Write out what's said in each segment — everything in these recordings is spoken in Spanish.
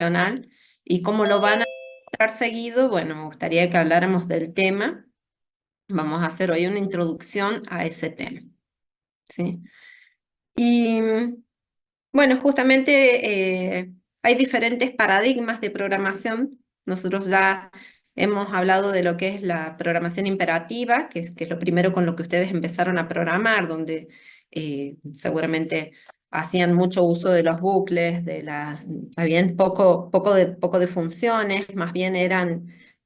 funcional y cómo lo van a estar seguido, bueno, me gustaría que habláramos del tema. Vamos a hacer hoy una introducción a ese tema, ¿sí? Y bueno, justamente hay diferentes paradigmas de programación. Nosotros ya hemos hablado de lo que es la programación imperativa, que es lo primero con lo que ustedes empezaron a programar, donde seguramente hacían mucho uso de los bucles, habían poco de funciones, más bien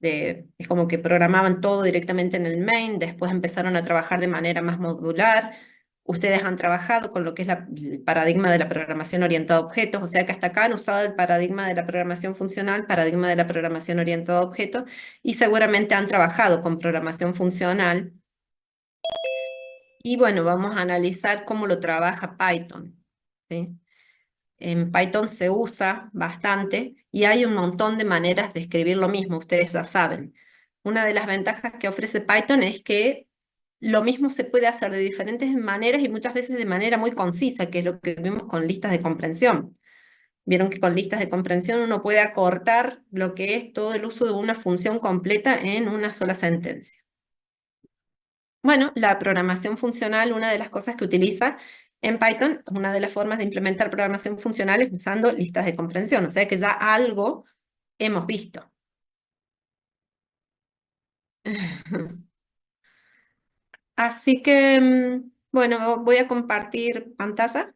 es como que programaban todo directamente en el main, después empezaron a trabajar de manera más modular. Ustedes han trabajado con lo que es el paradigma de la programación orientada a objetos, o sea que hasta acá han usado el paradigma de la programación funcional, paradigma de la programación orientada a objetos, y seguramente han trabajado con programación funcional. Y bueno, vamos a analizar cómo lo trabaja Python, ¿sí? En Python se usa bastante y hay un montón de maneras de escribir lo mismo, ustedes ya saben. Una de las ventajas que ofrece Python es que lo mismo se puede hacer de diferentes maneras y muchas veces de manera muy concisa, que es lo que vimos con listas de comprensión. Vieron que con listas de comprensión uno puede acortar lo que es todo el uso de una función completa en una sola sentencia. Bueno, la programación funcional, una de las cosas que utiliza en Python, una de las formas de implementar programación funcional es usando listas de comprensión, o sea que ya algo hemos visto. Así que, bueno, voy a compartir pantalla.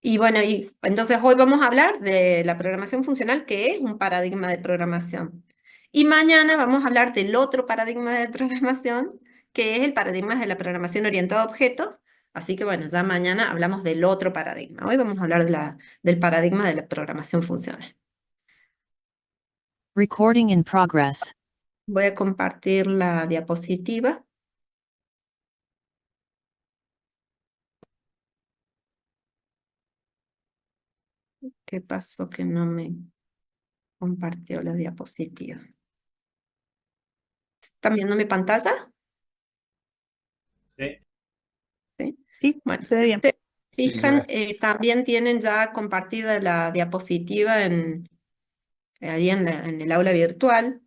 Y bueno, y entonces hoy vamos a hablar de la programación funcional, que es un paradigma de programación. Y mañana vamos a hablar del otro paradigma de programación, que es el paradigma de la programación orientada a objetos. Así que bueno, ya mañana hablamos del otro paradigma. Hoy vamos a hablar del paradigma de la programación funcional. Recording in progress. Voy a compartir la diapositiva. ¿Qué pasó que no me compartió la diapositiva? ¿Están viendo mi pantalla? Sí, ¿Sí? Sí, Bueno, se ve si bien. ustedes sí, se fijan, ve. también tienen ya compartida la diapositiva ahí en el aula virtual.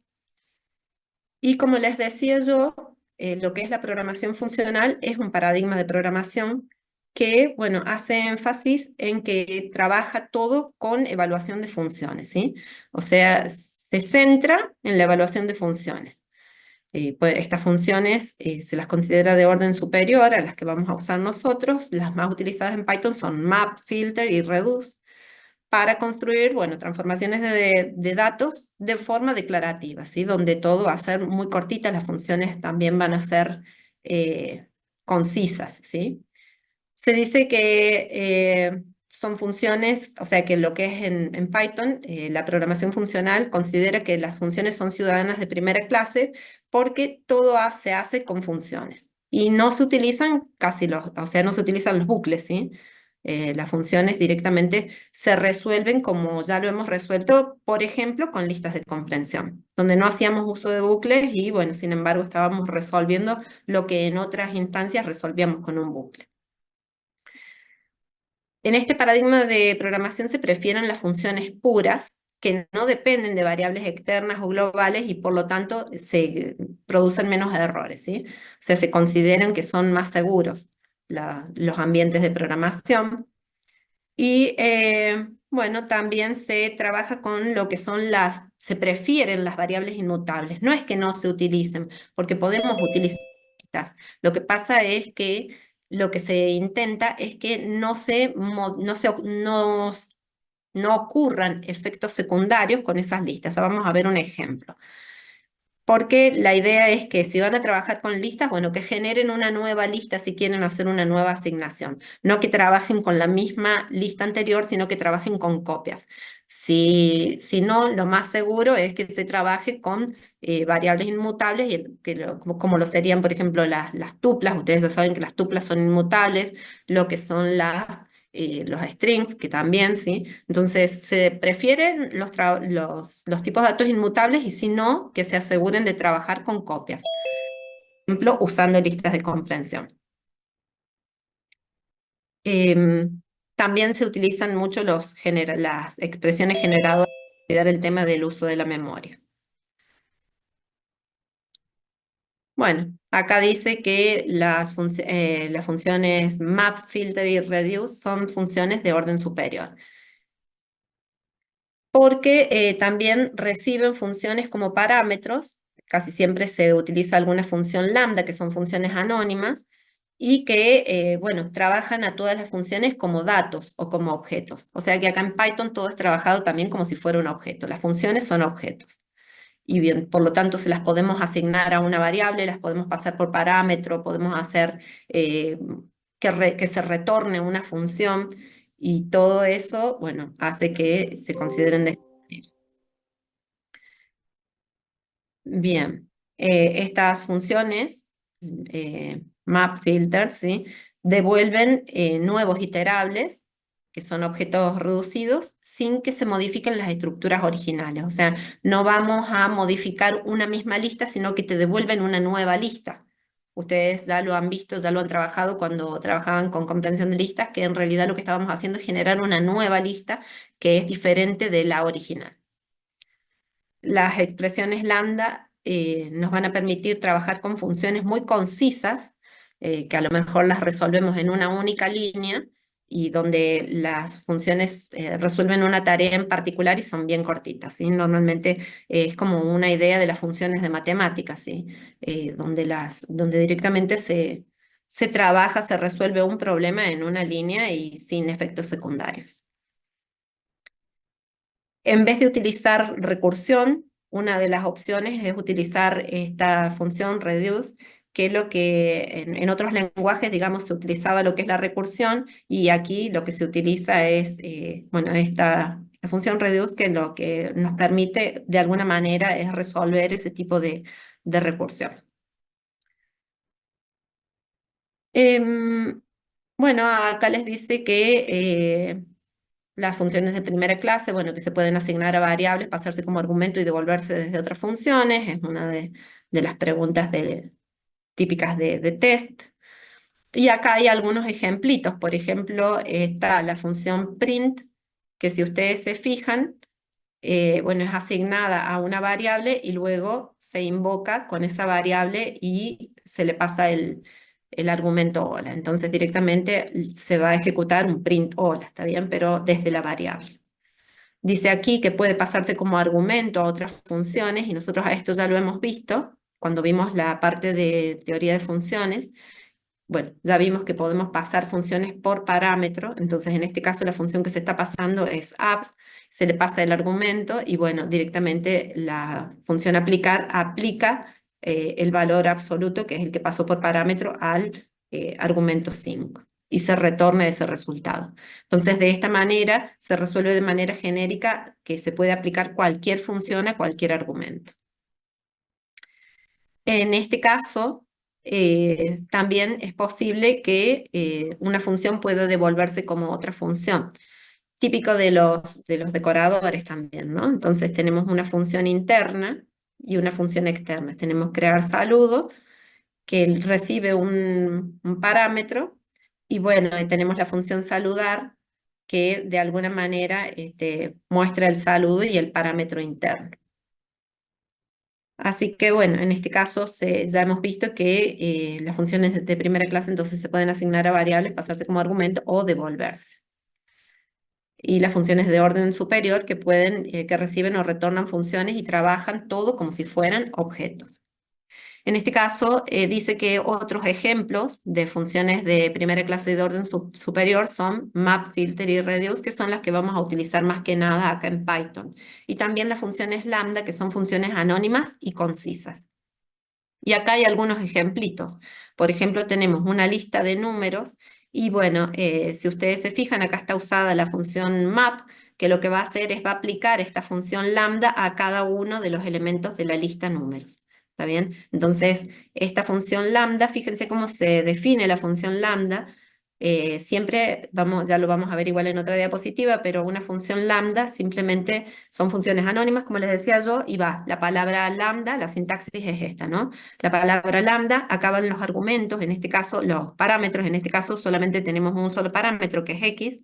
Y como les decía yo, lo que es la programación funcional es un paradigma de programación que, bueno, hace énfasis en que trabaja todo con evaluación de funciones, ¿sí? O sea, se centra en la evaluación de funciones. Pues estas funciones se las considera de orden superior a las que vamos a usar nosotros. Las más utilizadas en Python son map, filter y reduce para construir, bueno, transformaciones de datos de forma declarativa, ¿sí? Donde todo va a ser muy cortita, las funciones también van a ser concisas, ¿sí? Se dice que son funciones, o sea que lo que es en Python, la programación funcional considera que las funciones son ciudadanas de primera clase porque todo se hace con funciones. Y no se utilizan o sea, no se utilizan los bucles, ¿sí? Las funciones directamente se resuelven como ya lo hemos resuelto, por ejemplo, con listas de comprensión, donde no hacíamos uso de bucles y, bueno, sin embargo, estábamos resolviendo lo que en otras instancias resolvíamos con un bucle. En este paradigma de programación se prefieren las funciones puras, que no dependen de variables externas o globales y por lo tanto se producen menos errores, ¿sí? O sea, se consideran que son más seguros los ambientes de programación. Y bueno, también se trabaja con lo que son se prefieren las variables inmutables. No es que no se utilicen, porque podemos utilizarlas. Lo que pasa es que lo que se intenta es que no ocurran efectos secundarios con esas listas. Vamos a ver un ejemplo. Porque la idea es que si van a trabajar con listas, bueno, que generen una nueva lista si quieren hacer una nueva asignación. No que trabajen con la misma lista anterior, sino que trabajen con copias. Si no, lo más seguro es que se trabaje con variables inmutables, como lo serían, por ejemplo, las tuplas. Ustedes ya saben que las tuplas son inmutables, lo que son los strings, que también, ¿sí? Entonces, se prefieren los tipos de datos inmutables y si no, que se aseguren de trabajar con copias. Por ejemplo, usando listas de comprensión. Em, También se utilizan mucho las expresiones generadoras para olvidar el tema del uso de la memoria. Bueno, acá dice que las funciones map, filter y reduce son funciones de orden superior, porque también reciben funciones como parámetros. Casi siempre se utiliza alguna función lambda, que son funciones anónimas, y que, bueno, trabajan a todas las funciones como datos o como objetos. O sea que acá en Python todo es trabajado también como si fuera un objeto. Las funciones son objetos. Y bien, por lo tanto, se las podemos asignar a una variable, las podemos pasar por parámetro, podemos hacer que se retorne una función, y todo eso, bueno, hace que se consideren de esta manera. Bien, estas funciones, map filter, ¿sí? Devuelven nuevos iterables, que son objetos reducidos, sin que se modifiquen las estructuras originales. O sea, no vamos a modificar una misma lista, sino que te devuelven una nueva lista. Ustedes ya lo han visto, ya lo han trabajado cuando trabajaban con comprensión de listas, que en realidad lo que estábamos haciendo es generar una nueva lista que es diferente de la original. Las expresiones lambda nos van a permitir trabajar con funciones muy concisas, que a lo mejor las resolvemos en una única línea, y donde las funciones resuelven una tarea en particular y son bien cortitas, ¿sí? Normalmente es como una idea de las funciones de matemáticas, ¿sí? Donde directamente se trabaja, se resuelve un problema en una línea y sin efectos secundarios. En vez de utilizar recursión, una de las opciones es utilizar esta función reduce, que es lo que en otros lenguajes, digamos, se utilizaba lo que es la recursión, y aquí lo que se utiliza es, bueno, esta función reduce, que lo que nos permite de alguna manera es resolver ese tipo de recursión. Em, bueno, acá les dice que las funciones de primera clase, bueno, que se pueden asignar a variables, pasarse como argumento y devolverse desde otras funciones, es una de las preguntas típicas de test. Y acá hay algunos ejemplitos. Por ejemplo, está la función print, que si ustedes se fijan, bueno, es asignada a una variable y luego se invoca con esa variable y se le pasa el argumento hola. Entonces directamente se va a ejecutar un print hola, ¿está bien? Pero desde la variable. Dice aquí que puede pasarse como argumento a otras funciones, y nosotros a esto ya lo hemos visto cuando vimos la parte de teoría de funciones. Bueno, ya vimos que podemos pasar funciones por parámetro. Entonces en este caso la función que se está pasando es apps, se le pasa el argumento y bueno, directamente la función aplicar aplica el valor absoluto, que es el que pasó por parámetro, al argumento 5, y se retorna ese resultado. Entonces de esta manera se resuelve de manera genérica, que se puede aplicar cualquier función a cualquier argumento. En este caso, también es posible que una función pueda devolverse como otra función, típico de los decoradores también, ¿no? Entonces tenemos una función interna y una función externa. Tenemos crear saludo, que recibe un parámetro, y bueno, y tenemos la función saludar, que de alguna manera muestra el saludo y el parámetro interno. Así que bueno, en este caso ya hemos visto que las funciones de primera clase entonces se pueden asignar a variables, pasarse como argumento o devolverse. Y las funciones de orden superior, que reciben o retornan funciones y trabajan todo como si fueran objetos. En este caso, dice que otros ejemplos de funciones de primera clase de orden superior son map, filter y reduce, que son las que vamos a utilizar más que nada acá en Python. Y también las funciones lambda, que son funciones anónimas y concisas. Y acá hay algunos ejemplitos. Por ejemplo, tenemos una lista de números y bueno, si ustedes se fijan, acá está usada la función map, que lo que va a hacer es va a aplicar esta función lambda a cada uno de los elementos de la lista números. ¿Está bien? Entonces, esta función lambda, fíjense cómo se define la función lambda. Siempre ya lo vamos a ver igual en otra diapositiva, pero una función lambda simplemente son funciones anónimas, como les decía yo, y va la palabra lambda, la sintaxis es esta, ¿no? La palabra lambda, acaban los argumentos, en este caso los parámetros, en este caso solamente tenemos un solo parámetro que es x,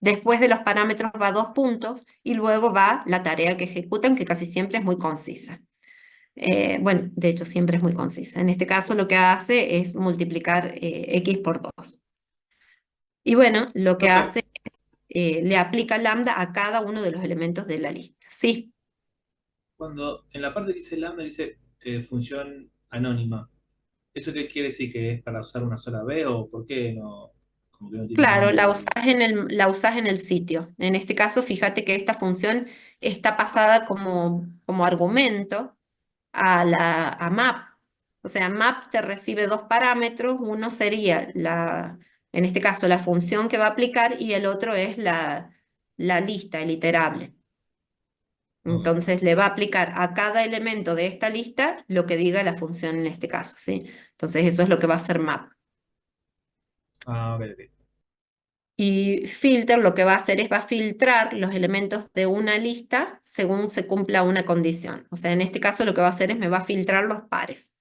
Después de los parámetros va dos puntos y luego va la tarea que ejecutan, que casi siempre es muy concisa. Bueno, de hecho siempre es muy concisa. En este caso lo que hace es multiplicar x por 2. Y bueno, lo que Profe, hace le aplica lambda a cada uno de los elementos de la lista. Sí, cuando en la parte que dice lambda dice función anónima, ¿eso qué quiere decir? ¿Que es para usar una sola vez o por qué no? Como que no tiene claro, nombre. la usás en el sitio. En este caso, fíjate que esta función está pasada como argumento a map. O sea, map te recibe dos parámetros. Uno sería en este caso, la función que va a aplicar y el otro es la lista, el iterable. Ok. Entonces le va a aplicar a cada elemento de esta lista lo que diga la función en este caso, ¿sí? Entonces eso es lo que va a hacer map. Ah, ok, ok. Y filter lo que va a hacer es va a filtrar los elementos de una lista según se cumpla una condición. O sea, en este caso lo que va a hacer es me va a filtrar los pares.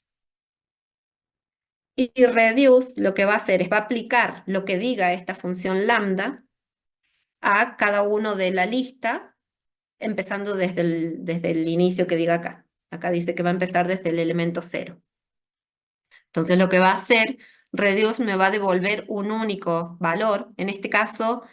Y reduce lo que va a hacer es va a aplicar lo que diga esta función lambda a cada uno de la lista, empezando desde el inicio que diga acá. Acá dice que va a empezar desde el elemento cero. Entonces lo que va a hacer, reduce me va a devolver un único valor. En este caso,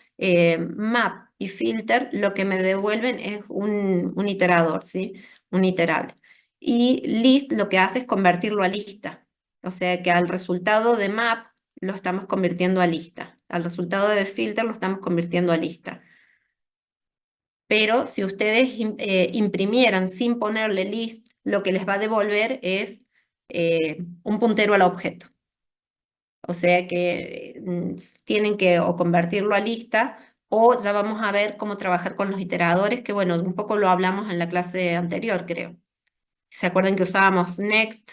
map y filter lo que me devuelven es un iterador, ¿sí? Un iterable. Y list lo que hace es convertirlo a lista. O sea que al resultado de map lo estamos convirtiendo a lista. Al resultado de filter lo estamos convirtiendo a lista. Pero si ustedes imprimieran sin ponerle list, lo que les va a devolver es un puntero al objeto. O sea que tienen que o convertirlo a lista o ya vamos a ver cómo trabajar con los iteradores, que bueno, un poco lo hablamos en la clase anterior, creo. ¿Se acuerdan que usábamos next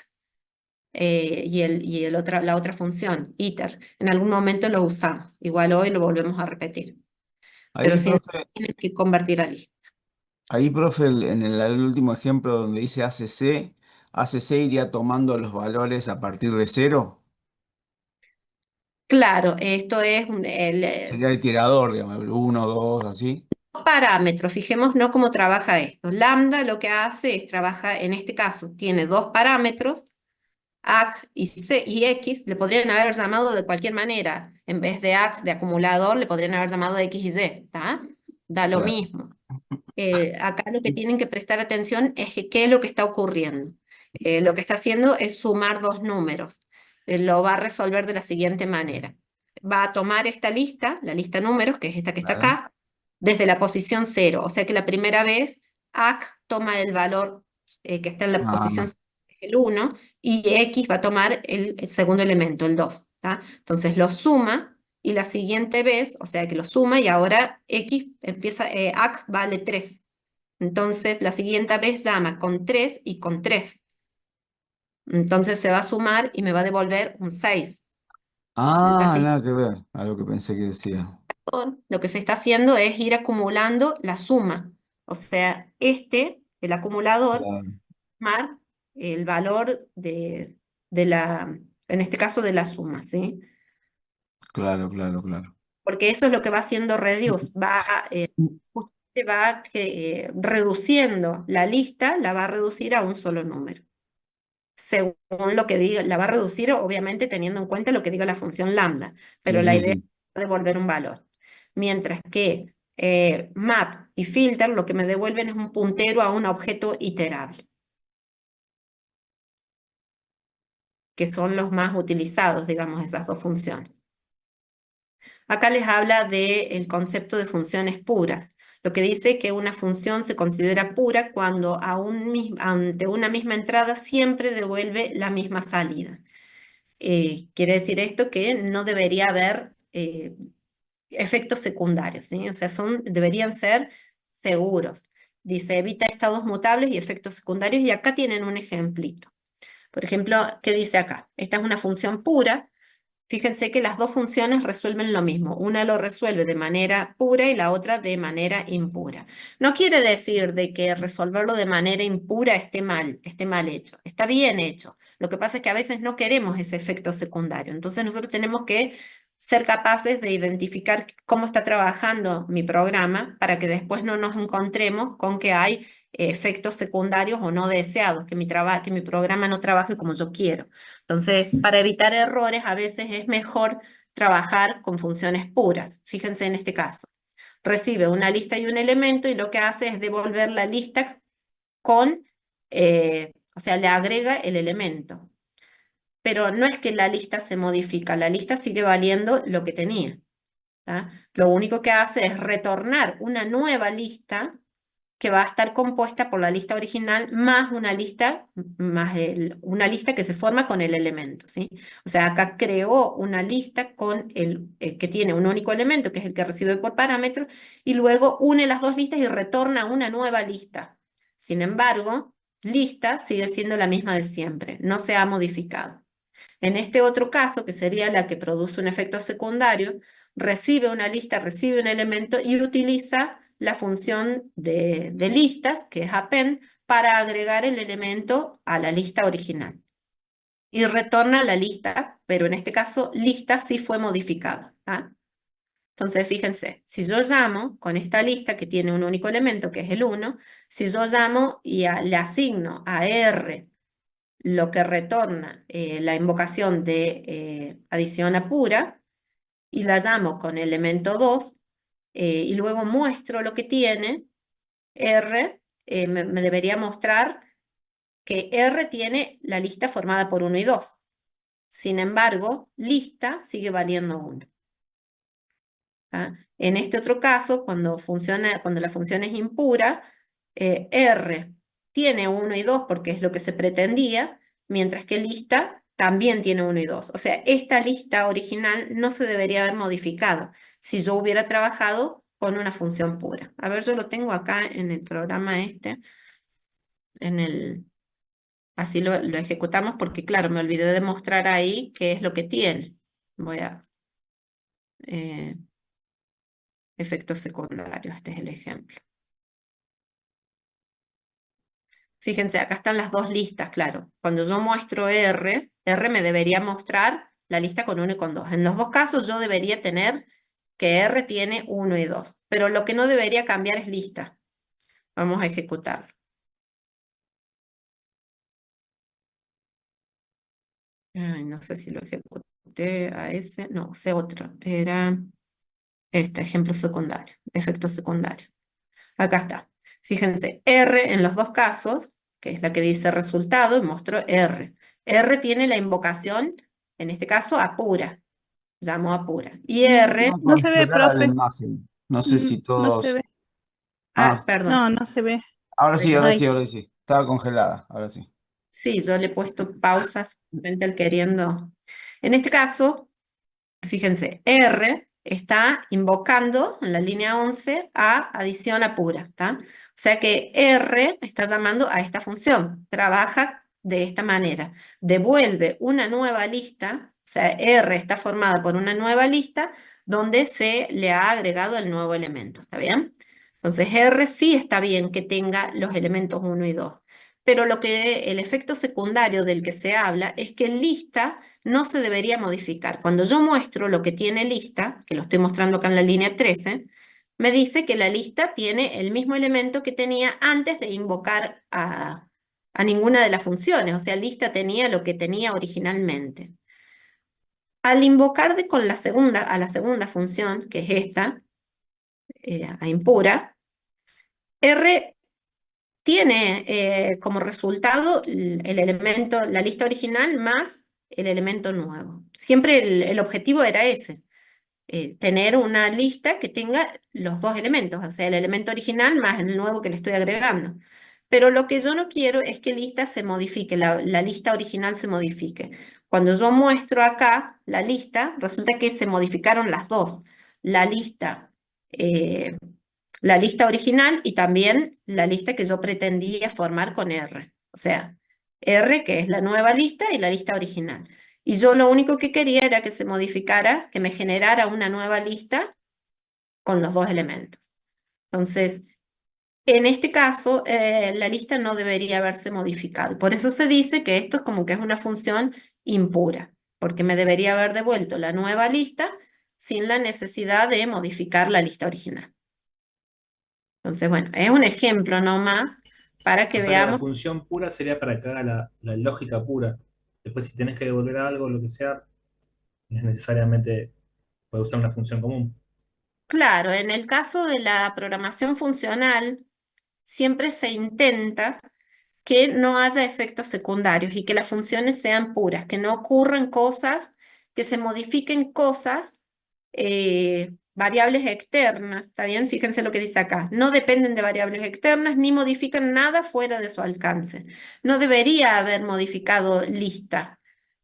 la otra función, iter? En algún momento lo usamos, igual hoy lo volvemos a repetir, pero Ahí, si no, profe, tienen que convertir a lista. en el último ejemplo donde dice ACC, ACC iría tomando los valores a partir de cero. Claro, esto es Sería el tirador, digamos, el 1, 2, así. parámetros. Fijémonos cómo trabaja esto. Lambda lo que hace es trabaja, en este caso, tiene dos parámetros, AC y, C, y X, le podrían haber llamado de cualquier manera. En vez de AC de acumulador, le podrían haber llamado X y Y, ¿está? Da lo Claro. mismo. Acá lo que tienen que prestar atención es que qué es lo que está ocurriendo. Lo que está haciendo es sumar dos números. Lo va a resolver de la siguiente manera. Va a tomar esta lista, la lista números, que es esta que está Claro. acá, desde la posición cero. O sea que la primera vez AC toma el valor que está en la posición Ah, 0, el 1, y X va a tomar el segundo elemento, el 2. ¿Tá? Entonces lo suma y la siguiente vez, o sea que lo suma y ahora X empieza, AC vale 3. Entonces la siguiente vez llama con 3 y con 3. Entonces se va a sumar y me va a devolver un 6. La nada que ver a lo que pensé que decía. lo que se está haciendo es ir acumulando la suma. O sea, el acumulador, Claro, sumar el valor en este caso de la suma, ¿sí? claro, claro, claro. Porque eso es lo que va haciendo reduce, justamente va reduciendo la lista, la va a reducir a un solo número. Según lo que diga, la va a reducir obviamente teniendo en cuenta lo que diga la función lambda, Sí, pero la sí, idea es sí. devolver un valor. Mientras que map y filter lo que me devuelven es un puntero a un objeto iterable, que son los más utilizados, digamos, esas dos funciones. Acá les habla del concepto de funciones puras, lo que dice que una función se considera pura cuando ante una misma entrada siempre devuelve la misma salida. Quiere decir esto que no debería haber efectos secundarios, ¿sí? O sea, deberían ser seguros. Dice, evita estados mutables y efectos secundarios, y acá tienen un ejemplito. Por ejemplo, ¿qué dice acá? Esta es una función pura. Fíjense que las dos funciones resuelven lo mismo. Una lo resuelve de manera pura y la otra de manera impura. No quiere decir de que resolverlo de manera impura esté mal hecho. Está bien hecho. Lo que pasa es que a veces no queremos ese efecto secundario. Entonces nosotros tenemos que ser capaces de identificar cómo está trabajando mi programa para que después no nos encontremos con que hay efectos secundarios o no deseados, que mi programa no trabaje como yo quiero. Entonces, para evitar errores, a veces es mejor trabajar con funciones puras. Fíjense en este caso. Recibe una lista y un elemento y lo que hace es devolver la lista o sea, le agrega el elemento. Pero no es que la lista se modifica, la lista sigue valiendo lo que tenía. ¿Tá? Lo único que hace es retornar una nueva lista que va a estar compuesta por la lista original más una lista, una lista que se forma con el elemento, ¿sí? O sea, acá creó una lista con que tiene un único elemento, que es el que recibe por parámetro, y luego une las dos listas y retorna una nueva lista. Sin embargo, lista sigue siendo la misma de siempre, no se ha modificado. En este otro caso, que sería la que produce un efecto secundario, recibe una lista, recibe un elemento y utiliza la función de listas, que es append, para agregar el elemento a la lista original. Y retorna la lista, pero en este caso lista sí fue modificada. ¿Ah? Entonces, fíjense, si yo llamo con esta lista que tiene un único elemento, que es el 1, si yo llamo y le asigno a R lo que retorna la invocación de adición a pura y la llamo con elemento 2 y luego muestro lo que tiene, R me debería mostrar que R tiene la lista formada por 1 y 2. Sin embargo, lista sigue valiendo 1. ¿Ah? En este otro caso, cuando la función es impura, R tiene 1 y 2 porque es lo que se pretendía, mientras que lista también tiene 1 y 2. O sea, esta lista original no se debería haber modificado si yo hubiera trabajado con una función pura. A ver, yo lo tengo acá en el programa este, en el, así lo ejecutamos porque, claro, me olvidé de mostrar ahí qué es lo que tiene. Voy a... eh, efectos secundarios, este es el ejemplo. Fíjense, acá están las dos listas, claro. Cuando yo muestro R me debería mostrar la lista con 1 y con 2. En los dos casos yo debería tener que R tiene 1 y 2, pero lo que no debería cambiar es lista. Vamos a ejecutarlo. Ay, no sé si lo ejecuté a ese, no, ese otro. Era este ejemplo secundario, efecto secundario. Acá está. Fíjense, R en los dos casos, que es la que dice resultado, y mostró R. R tiene la invocación, en este caso, a pura. Llamo a pura. Y R, Estaba No se ve, congelada la profe. imagen. No sé si No se todos. ve. Ah, perdón. No, no se ve. ahora sí, ahora Ay, sí, ahora sí. Estaba congelada, ahora sí. Sí, yo le he puesto pausas frente al queriendo. En este caso, fíjense, R está invocando en la línea 11 a adición a pura, ¿está? O sea que R está llamando a esta función, trabaja de esta manera, devuelve una nueva lista, o sea, R está formada por una nueva lista donde se le ha agregado el nuevo elemento, ¿está bien? Entonces R sí está bien que tenga los elementos 1 y 2, pero el efecto secundario del que se habla es que lista no se debería modificar. Cuando yo muestro lo que tiene lista, que lo estoy mostrando acá en la línea 13, me dice que la lista tiene el mismo elemento que tenía antes de invocar a ninguna de las funciones, o sea, lista tenía lo que tenía originalmente. Al invocar a la segunda función, que es esta, a impura, R tiene como resultado el elemento, la lista original más el elemento nuevo. Siempre el objetivo era ese, tener una lista que tenga los dos elementos, o sea, el elemento original más el nuevo que le estoy agregando. Pero lo que yo no quiero es que lista se modifique, la lista original se modifique. Cuando yo muestro acá la lista, resulta que se modificaron las dos. La lista eh, la lista original y también la lista que yo pretendía formar con R. O sea, R que es la nueva lista y la lista original. Y yo lo único que quería era que se modificara, que me generara una nueva lista con los dos elementos. Entonces, en este caso, la lista no debería haberse modificado. Por eso se dice que esto es como que es una función impura, porque me debería haber devuelto la nueva lista sin la necesidad de modificar la lista original. Entonces, bueno, es un ejemplo nomás para que O sea que la veamos. función pura sería para que haga la lógica pura. Después, si tenés que devolver algo, lo que sea, no es necesariamente puedes usar una función común. Claro, en el caso de la programación funcional, siempre se intenta que no haya efectos secundarios y que las funciones sean puras, que no ocurran cosas, que se modifiquen cosas, variables externas, ¿está bien? Fíjense lo que dice acá. No dependen de variables externas ni modifican nada fuera de su alcance. No debería haber modificado lista.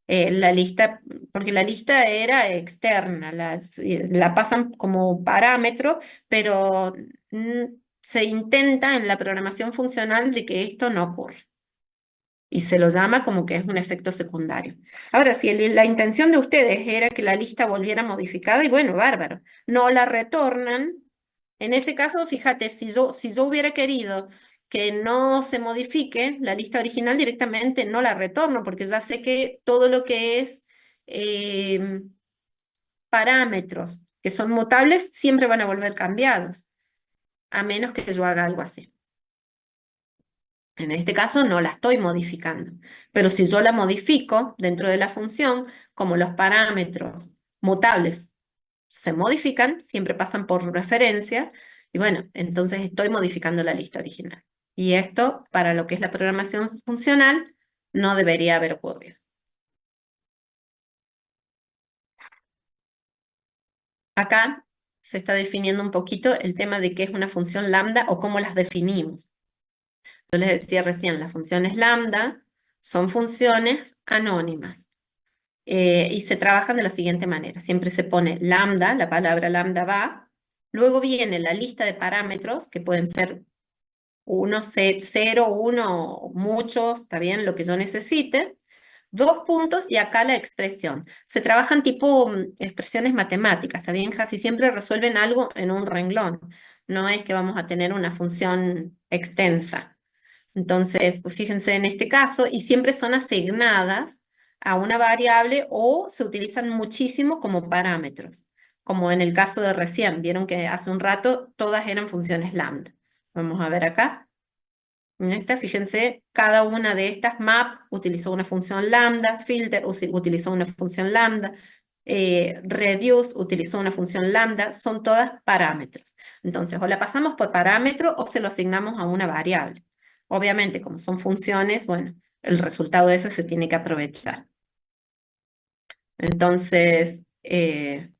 La lista, porque la lista era externa, la pasan como parámetro, pero se intenta en la programación funcional de que esto no ocurra. Y se lo llama como que es un efecto secundario. Ahora, si la intención de ustedes era que la lista volviera modificada, y bueno, bárbaro, no la retornan. En ese caso, fíjate, si yo hubiera querido que no se modifique la lista original directamente, no la retorno, porque ya sé que todo lo que es parámetros que son mutables siempre van a volver cambiados, a menos que yo haga algo así. En este caso no la estoy modificando, pero si yo la modifico dentro de la función, como los parámetros mutables se modifican, siempre pasan por referencia, y bueno, entonces estoy modificando la lista original. Y esto, para lo que es la programación funcional, no debería haber ocurrido. Acá se está definiendo un poquito el tema de qué es una función lambda o cómo las definimos. Yo les decía recién, las funciones lambda son funciones anónimas. Y se trabajan de la siguiente manera. Siempre se pone lambda, la palabra lambda va, luego viene la lista de parámetros, que pueden ser 1, 0, 1, muchos, está bien, lo que yo necesite, 2 puntos y acá la expresión. Se trabajan tipo expresiones matemáticas, está bien, casi siempre resuelven algo en un renglón. No es que vamos a tener una función extensa. Entonces, pues fíjense en este caso, y siempre son asignadas a una variable o se utilizan muchísimo como parámetros, como en el caso de recién, vieron que hace un rato todas eran funciones lambda. Vamos a ver acá. En esta, fíjense, cada una de estas, map utilizó una función lambda, filter utilizó una función lambda, reduce utilizó una función lambda, son todas parámetros. Entonces, o la pasamos por parámetro o se lo asignamos a una variable. Obviamente, como son funciones, bueno, el resultado de ese se tiene que aprovechar. Entonces, en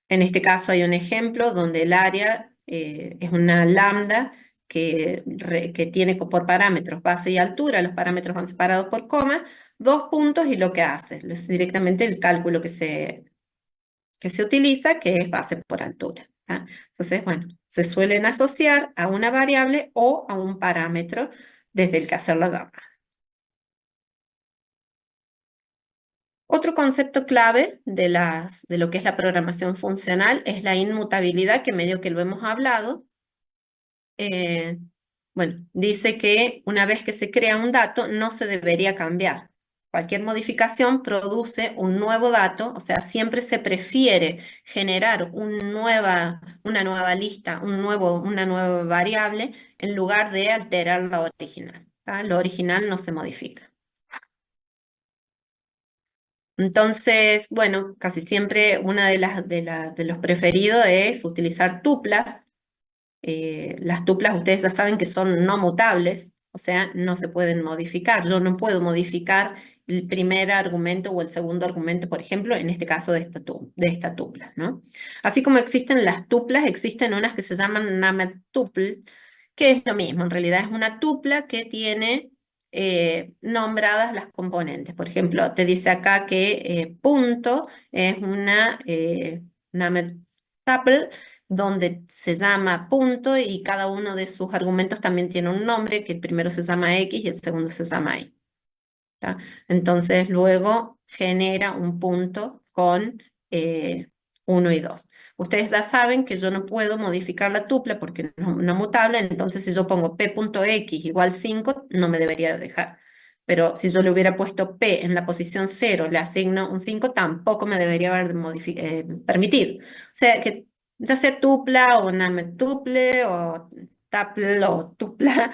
este caso hay un ejemplo donde el área es una lambda que tiene por parámetros base y altura, los parámetros van separados por coma, 2 puntos y lo que hace es directamente el cálculo que se utiliza, que es base por altura. ¿Tá? Entonces, bueno, se suelen asociar a una variable o a un parámetro desde el que hacer la llamada. Otro concepto clave de lo que es la programación funcional es la inmutabilidad, que medio que lo hemos hablado. Bueno, dice que una vez que se crea un dato, no se debería cambiar. Cualquier modificación produce un nuevo dato, o sea, siempre se prefiere generar una nueva lista, una nueva variable, en lugar de alterar la original. ¿Tá? Lo original no se modifica. Entonces, bueno, casi siempre una de los preferidos es utilizar tuplas. Las tuplas ustedes ya saben que son no mutables, o sea, no se pueden modificar. Yo no puedo modificar el primer argumento o el segundo argumento, por ejemplo, en este caso de esta tupla, ¿no? Así como existen las tuplas, existen unas que se llaman named tuple, que es lo mismo, en realidad es una tupla que tiene nombradas las componentes. Por ejemplo, te dice acá que punto es una named tuple donde se llama punto y cada uno de sus argumentos también tiene un nombre, que el primero se llama X y el segundo se llama Y. ¿Tá? Entonces luego genera un punto con 1 y 2. Ustedes ya saben que yo no puedo modificar la tupla porque no es mutable, entonces si yo pongo p.x igual 5, no me debería dejar. pero si yo le hubiera puesto P en la posición 0, le asigno un 5, tampoco me debería haber permitido. O sea, que ya sea tupla o tuple o tuple o tupla,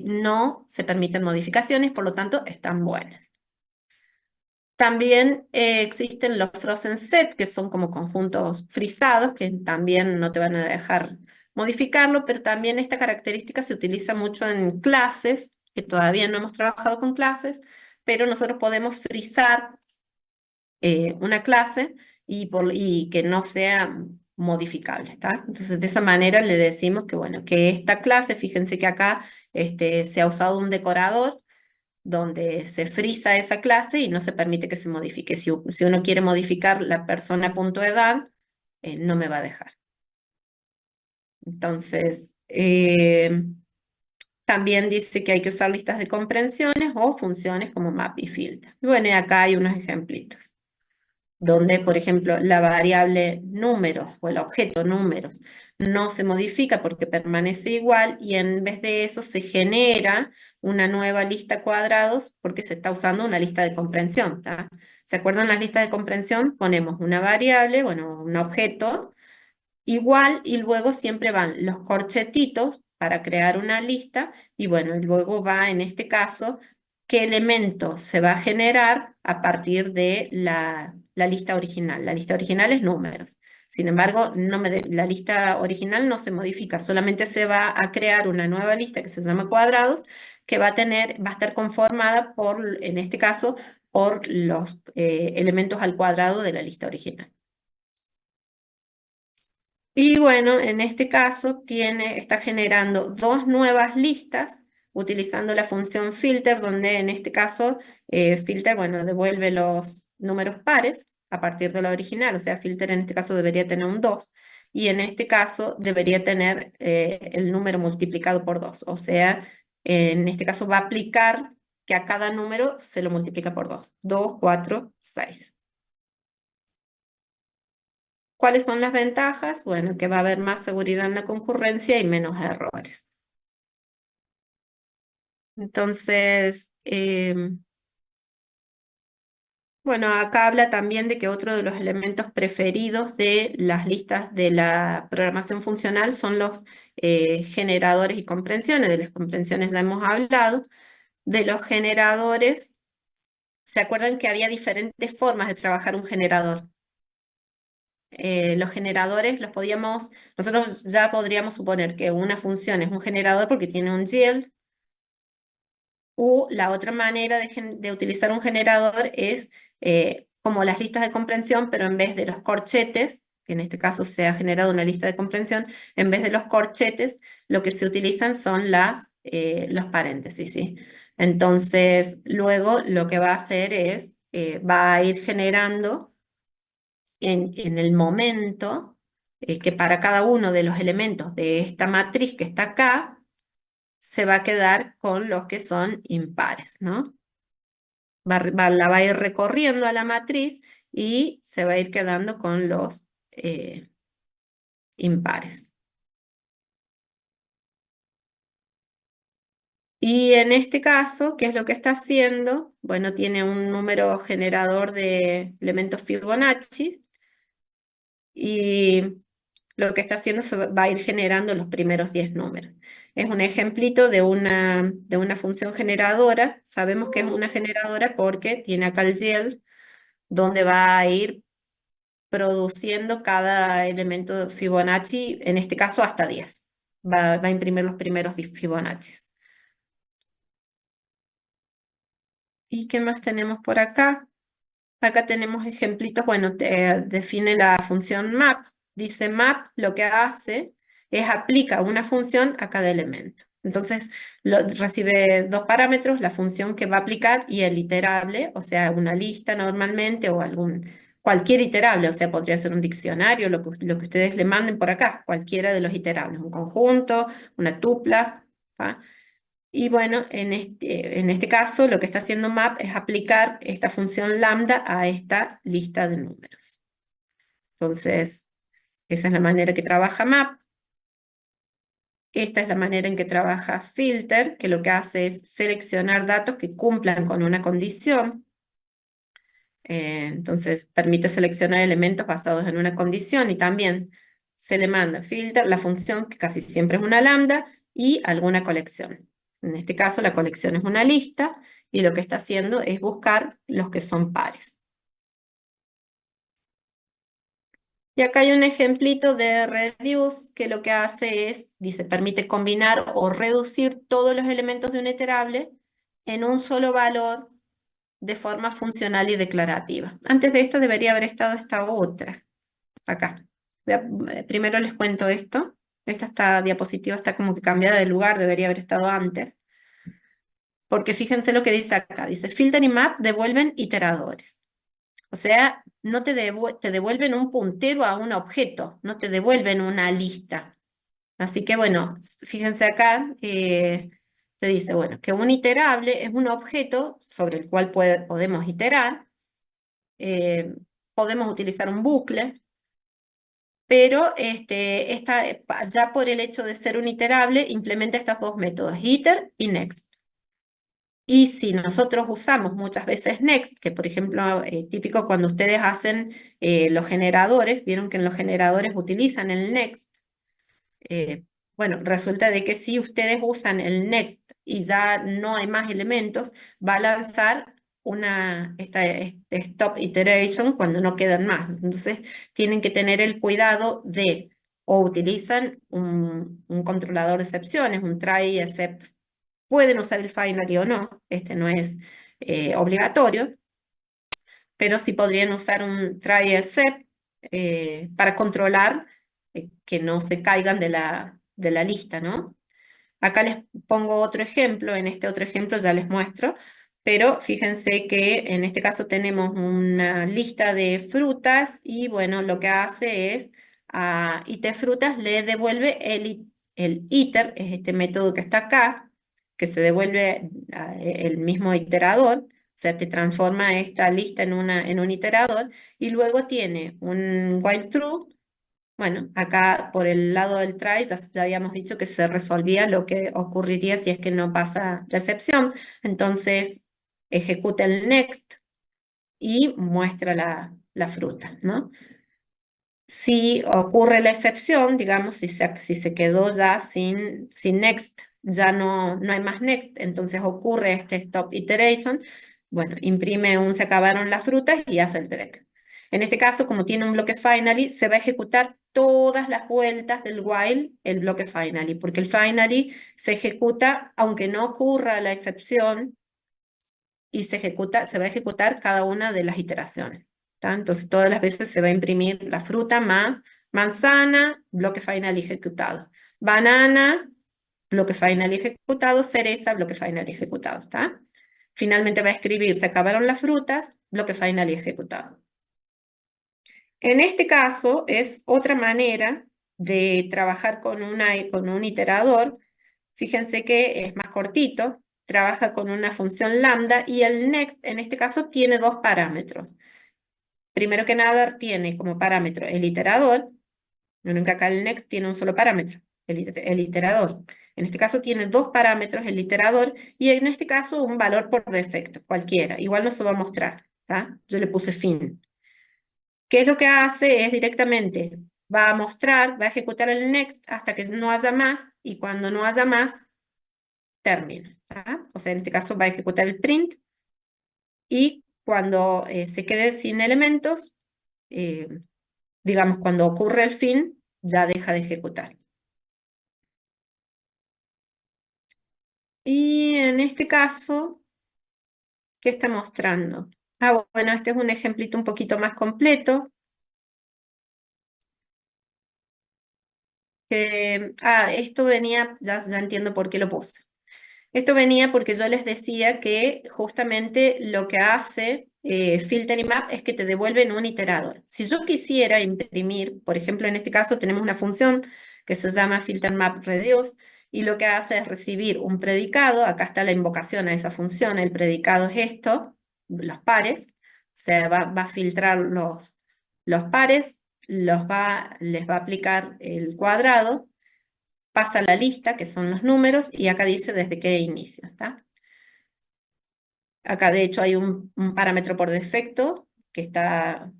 no se permiten modificaciones, por lo tanto, están buenas. También existen los frozen set, que son como conjuntos frisados, que también no te van a dejar modificarlo, pero también esta característica se utiliza mucho en clases, que todavía no hemos trabajado con clases, pero nosotros podemos frizar una clase y que no sea modificable, ¿está? Entonces, de esa manera le decimos que, bueno, que esta clase, fíjense que acá se ha usado un decorador donde se frisa esa clase y no se permite que se modifique. Si uno quiere modificar la persona punto edad, no me va a dejar. Entonces, también dice que hay que usar listas de comprensiones o funciones como map y filter. Bueno, y acá hay unos ejemplitos donde, por ejemplo, la variable números o el objeto números no se modifica porque permanece igual y en vez de eso se genera una nueva lista cuadrados porque se está usando una lista de comprensión, ¿tá? ¿Se acuerdan las listas de comprensión? Ponemos una variable, bueno, un objeto igual y luego siempre van los corchetitos para crear una lista y bueno, y luego va en este caso qué elemento se va a generar a partir de la lista original. La lista original es números. Sin embargo, la lista original no se modifica, solamente se va a crear una nueva lista que se llama cuadrados, que va a estar conformada por, en este caso, por los elementos al cuadrado de la lista original. Y bueno, en este caso está generando dos nuevas listas utilizando la función filter, donde en este caso filter, bueno, devuelve los números pares a partir de la original, o sea, filter en este caso debería tener un 2, y en este caso debería tener el número multiplicado por 2, o sea, en este caso va a aplicar que a cada número se lo multiplica por 2, 2, 4, 6. ¿Cuáles son las ventajas? Bueno, que va a haber más seguridad en la concurrencia y menos errores. Entonces, bueno, acá habla también de que otro de los elementos preferidos de las listas de la programación funcional son los generadores y comprensiones. De las comprensiones ya hemos hablado. De los generadores, ¿se acuerdan que había diferentes formas de trabajar un generador? Los generadores nosotros ya podríamos suponer que una función es un generador porque tiene un yield, o la otra manera de utilizar un generador es como las listas de comprensión, pero en vez de los corchetes, que en este caso se ha generado una lista de comprensión, en vez de los corchetes, lo que se utilizan son los paréntesis, ¿sí? Entonces, luego lo que va a hacer es, va a ir generando en el momento que para cada uno de los elementos de esta matriz que está acá, se va a quedar con los que son impares, ¿no? La va a ir recorriendo a la matriz y se va a ir quedando con los impares. Y en este caso, ¿qué es lo que está haciendo? Bueno, tiene un número generador de elementos Fibonacci y lo que está haciendo va a ir generando los primeros 10 números. Es un ejemplito de una función generadora. Sabemos que es una generadora porque tiene acá el yield, donde va a ir produciendo cada elemento de Fibonacci, en este caso hasta 10. Va a imprimir los primeros Fibonacci. ¿Y qué más tenemos por acá? Acá tenemos ejemplitos, bueno, define la función map. Dice map, lo que hace es aplica una función a cada elemento. Entonces, recibe dos parámetros, la función que va a aplicar y el iterable, o sea, una lista normalmente o cualquier iterable, o sea, podría ser un diccionario, lo que ustedes le manden por acá, cualquiera de los iterables, un conjunto, una tupla, ¿tá? Y bueno, en este caso lo que está haciendo map es aplicar esta función lambda a esta lista de números. Entonces, esa es la manera que trabaja map. esta es la manera en que trabaja filter, que lo que hace es seleccionar datos que cumplan con una condición. Entonces permite seleccionar elementos basados en una condición y también se le manda filter, la función que casi siempre es una lambda y alguna colección. En este caso la colección es una lista y lo que está haciendo es buscar los que son pares. Y acá hay un ejemplito de reduce que lo que hace es, dice, permite combinar o reducir todos los elementos de un iterable en un solo valor de forma funcional y declarativa. Antes de esto debería haber estado esta otra, acá. Primero les cuento esto. Esta diapositiva está como que cambiada de lugar, debería haber estado antes. Porque fíjense lo que dice acá. Dice, filter y map devuelven iteradores. O sea, no te devuelven un puntero a un objeto, no te devuelven una lista. Así que bueno, fíjense acá, te dice, bueno, que un iterable es un objeto sobre el cual podemos iterar, podemos utilizar un bucle, pero ya por el hecho de ser un iterable, implementa estos dos métodos, iter y next. Y si nosotros usamos muchas veces next, que por ejemplo, típico cuando ustedes hacen los generadores, vieron que en los generadores utilizan el next, bueno, resulta de que si ustedes usan el next y ya no hay más elementos, va a lanzar este stop iteration cuando no quedan más. Entonces tienen que tener el cuidado de o utilizan un controlador de excepciones, un try except. Pueden usar el finally o no, este no es obligatorio, pero sí podrían usar un try except para controlar que no se caigan de la lista, ¿no? Acá les pongo otro ejemplo, en este otro ejemplo ya les muestro, pero fíjense que en este caso tenemos una lista de frutas y bueno, lo que hace es a itfrutas le devuelve el iter, es este método que está acá, que se devuelve el mismo iterador, o sea, te transforma esta lista en un iterador y luego tiene un while true. Bueno, acá por el lado del try ya habíamos dicho que se resolvía lo que ocurriría si es que no pasa la excepción. Entonces ejecuta el next y muestra la fruta, ¿no? Si ocurre la excepción, digamos, si se quedó ya sin next, ya no hay más next, entonces ocurre este stop iteration, bueno, imprime un se acabaron las frutas y hace el break. En este caso, como tiene un bloque finally, se va a ejecutar todas las vueltas del while el bloque finally, porque el finally se ejecuta aunque no ocurra la excepción y se va a ejecutar cada una de las iteraciones. ¿Tá? Entonces todas las veces se va a imprimir la fruta más manzana, bloque final ejecutado. Banana, bloque final ejecutado. Cereza, bloque final ejecutado. ¿Está? Finalmente va a escribir, se acabaron las frutas, bloque final y ejecutado. En este caso es otra manera de trabajar con un iterador. Fíjense que es más cortito, trabaja con una función lambda y el next en este caso tiene dos parámetros. Primero que nada tiene como parámetro el iterador, no que acá el next tiene un solo parámetro, el iterador. En este caso tiene dos parámetros, el iterador, y en este caso un valor por defecto, cualquiera. Igual no se va a mostrar, ¿tá? Yo le puse fin. ¿Qué es lo que hace? Es directamente, va a mostrar, va a ejecutar el next hasta que no haya más, y cuando no haya más, termina. ¿Tá? O sea, en este caso va a ejecutar el print, y cuando se quede sin elementos, eh, digamos, cuando ocurre el fin, ya deja de ejecutar. Y en este caso, ¿qué está mostrando? Ah, bueno, este es un ejemplito un poquito más completo. Esto venía, ya entiendo por qué lo puse. Esto venía porque yo les decía que justamente lo que hace filter y map es que te devuelven un iterador. Si yo quisiera imprimir, por ejemplo, en este caso tenemos una función que se llama filter map reduce y lo que hace es recibir un predicado, acá está la invocación a esa función, el predicado es esto, los pares, o sea, va a filtrar los pares, les va a aplicar el cuadrado pasa la lista, que son los números, y acá dice desde qué inicio, ¿está? Acá de hecho hay un parámetro por defecto que está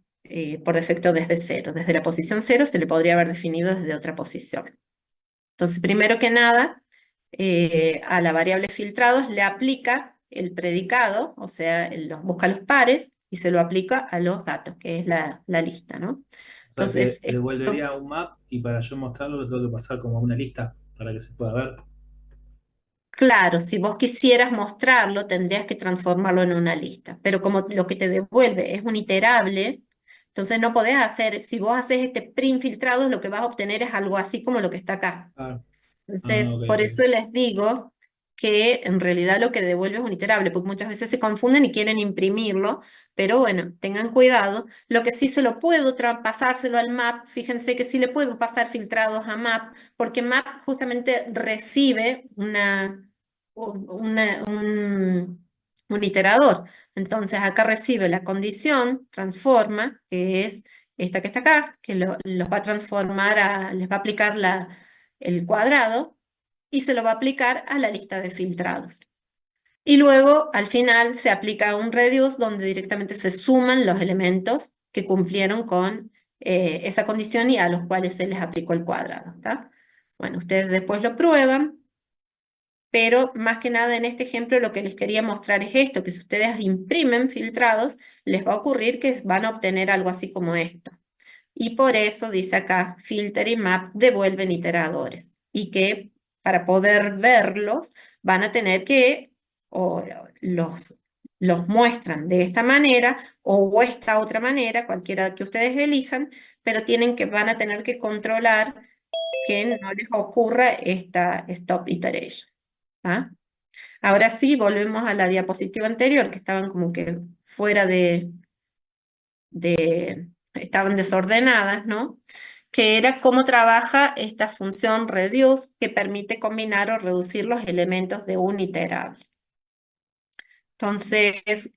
por defecto desde 0. Desde la posición 0 se le podría haber definido desde otra posición. Entonces, primero que nada, a la variable filtrados le aplica el predicado, o sea, busca los pares y se lo aplica a los datos, que es la lista, ¿no? O sea que Entonces, devolvería un map y para yo mostrarlo lo tengo que pasar como a una lista para que se pueda ver. claro, si vos quisieras mostrarlo, tendrías que transformarlo en una lista, pero como lo que te devuelve es un iterable, entonces no podés hacer, si vos haces este print filtrados, lo que vas a obtener es algo así como lo que está acá. Ah, Entonces, ok, por ok. eso les digo que en realidad lo que devuelve es un iterable, porque muchas veces se confunden y quieren imprimirlo, pero bueno, tengan cuidado. Lo que sí se lo puedo pasárselo al map, fíjense que sí le puedo pasar filtrados a map, porque map justamente recibe un iterador. Entonces acá recibe la condición, transforma, que es esta que está acá, que los va a transformar les va a aplicar el cuadrado y se lo va a aplicar a la lista de filtrados. Y luego, al final, se aplica un reduce donde directamente se suman los elementos que cumplieron con esa condición y a los cuales se les aplicó el cuadrado, ¿tá? Bueno, ustedes después lo prueban, pero más que nada en este ejemplo lo que les quería mostrar es esto, que si ustedes imprimen filtrados, les va a ocurrir que van a obtener algo así como esto. Y por eso dice acá, filter y map devuelven iteradores. Y que para poder verlos van a tener que, o los muestran de esta manera o esta otra manera, cualquiera que ustedes elijan, pero van a tener que controlar que no les ocurra esta stop iteration. ¿Ah? Ahora sí, volvemos a la diapositiva anterior, que estaban como que fuera estaban desordenadas, ¿no? Que era cómo trabaja esta función reduce que permite combinar o reducir los elementos de un iterable. Entonces,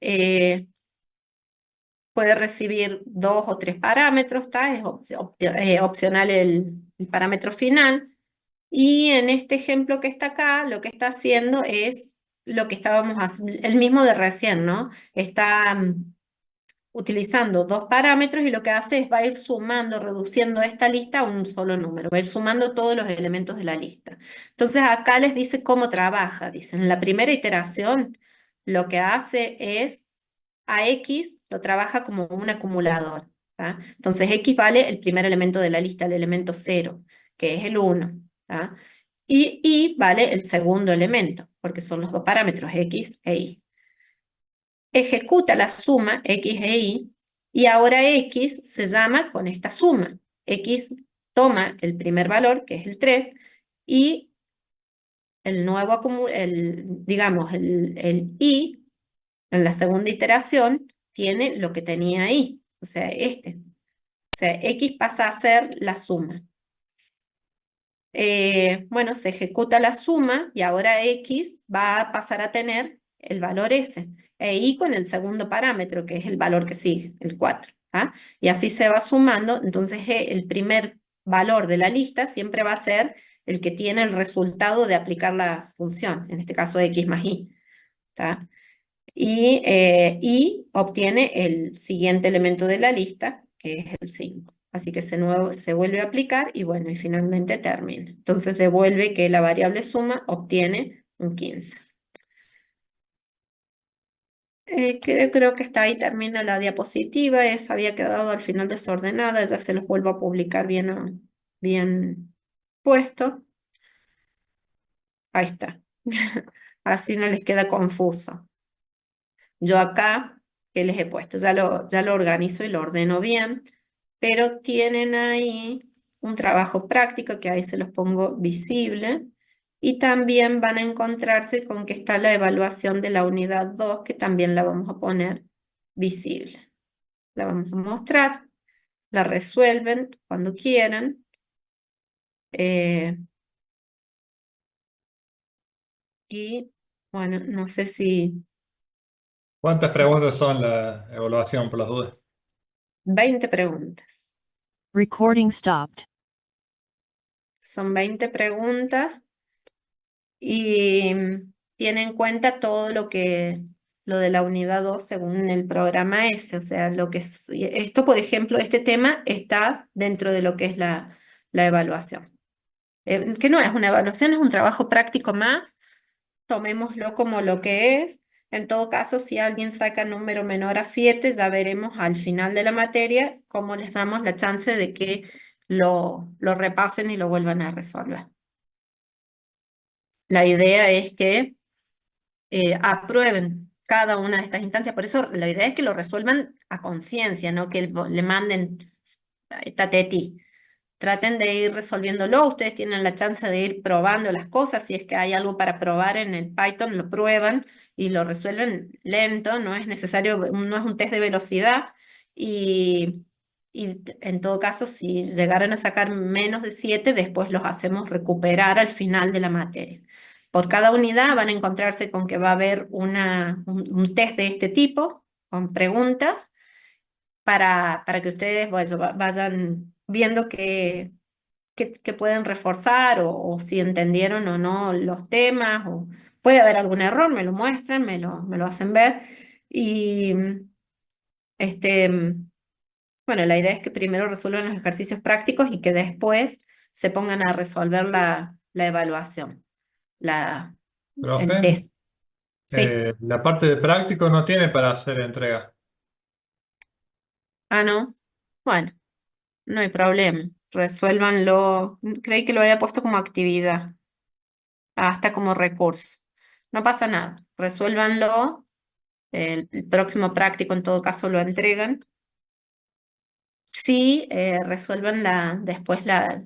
puede recibir 2 o 3 parámetros, ¿está? Es opcional el parámetro final. Y en este ejemplo que está acá, lo que está haciendo es lo que estábamos haciendo, el mismo de recién, ¿no? Está utilizando 2 parámetros y lo que hace es va a ir sumando, reduciendo esta lista a un solo número, va a ir sumando todos los elementos de la lista. Entonces acá les dice cómo trabaja. Dicen, en la primera iteración lo que hace es a X lo trabaja como un acumulador. ¿Tá? Entonces X vale el primer elemento de la lista, el elemento 0, que es el 1. ¿Tá? Y Y vale el segundo elemento, porque son los 2 parámetros, X e Y. Ejecuta la suma X e Y ahora X se llama con esta suma. X toma el primer valor, que es el 3, y el nuevo digamos, el Y en la segunda iteración tiene lo que tenía ahí, o sea, este. O sea, X pasa a ser la suma. Bueno, se ejecuta la suma y ahora X va a pasar a tener el valor S. E Y con el segundo parámetro, que es el valor que sigue, el 4. ¿Ah? Y así se va sumando. Entonces, el primer valor de la lista siempre va a ser el que tiene el resultado de aplicar la función, en este caso X más Y. ¿Tá? Y obtiene el siguiente elemento de la lista, que es el 5. Así que se vuelve a aplicar y bueno, y finalmente termina. Entonces devuelve que la variable suma obtiene un 15. Creo que hasta ahí termina la diapositiva. Esa había quedado al final desordenada, ya se los vuelvo a publicar bien puesto. Ahí está. Así no les queda confuso. Yo acá, ¿qué les he puesto? Ya lo organizo y lo ordeno bien, pero tienen ahí un trabajo práctico que ahí se los pongo visible y también van a encontrarse con que está la evaluación de la unidad 2 que también la vamos a poner visible. La vamos a mostrar, la resuelven cuando quieran. Y bueno, no sé ¿Cuántas si preguntas son la evaluación por las dudas? 20 preguntas. Recording stopped. Son 20 preguntas y tiene en cuenta todo lo de la unidad 2 según el programa ese. O sea, esto, por ejemplo, este tema está dentro de lo que es la evaluación. Que no es una evaluación, es un trabajo práctico más, tomémoslo como lo que es. En todo caso, si alguien saca número menor a 7, ya veremos al final de la materia cómo les damos la chance de que lo repasen y lo vuelvan a resolver. La idea es que aprueben cada una de estas instancias, por eso la idea es que lo resuelvan a conciencia, no que le manden tateti. Traten de ir resolviéndolo, ustedes tienen la chance de ir probando las cosas, si es que hay algo para probar en el Python, lo prueban y lo resuelven lento, no es necesario, no es un test de velocidad y en todo caso, si llegaran a sacar menos de 7, después los hacemos recuperar al final de la materia. Por cada unidad van a encontrarse con que va a haber un test de este tipo, con preguntas, para que ustedes vayan viendo que pueden reforzar o si entendieron o no los temas, o puede haber algún error, me lo muestran, me lo hacen ver. Y este, bueno, la idea es que primero resuelvan los ejercicios prácticos y que después se pongan a resolver la evaluación, el Profe, test. Sí. la parte de práctico no tiene para hacer entrega. Ah, no. Bueno, no hay problema. Resuélvanlo. Creí que lo había puesto como actividad, hasta como recurso. No pasa nada. Resuélvanlo. El próximo práctico en todo caso lo entregan. Sí, resuelvan después la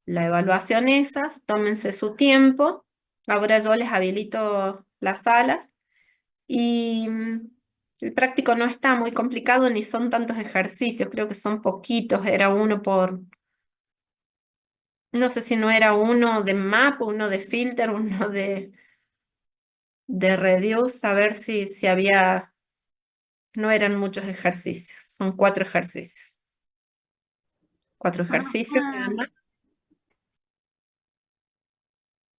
evaluación esas, tómense su tiempo. Ahora yo les habilito las salas y el práctico no está muy complicado ni son tantos ejercicios, creo que son poquitos, era uno no sé si no era uno de map, uno de filter, uno de reduce, a ver si había, no eran muchos ejercicios, son 4 ejercicios. 4 ejercicios nada Ah, más.